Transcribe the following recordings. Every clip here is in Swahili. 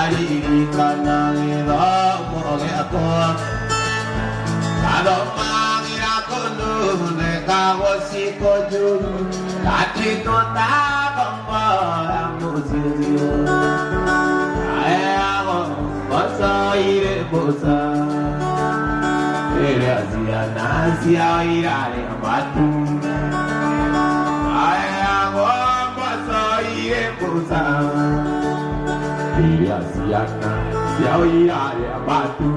Ari kanang ira moroge ako Ado mangira kono ne kawasi koju Ati to ta bamba amuziyo Ayago basa ire bosa Ere azia nasia irare amatu Ayago basa ire bosa Ere azia nasia irare amatu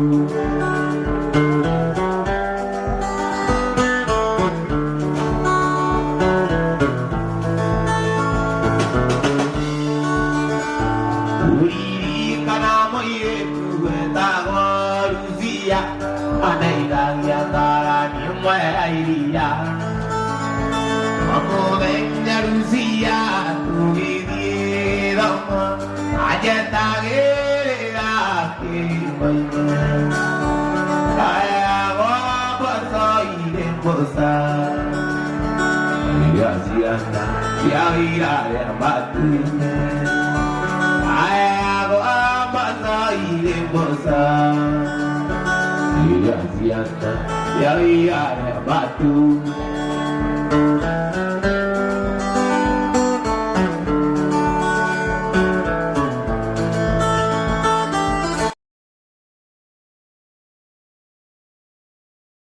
Batu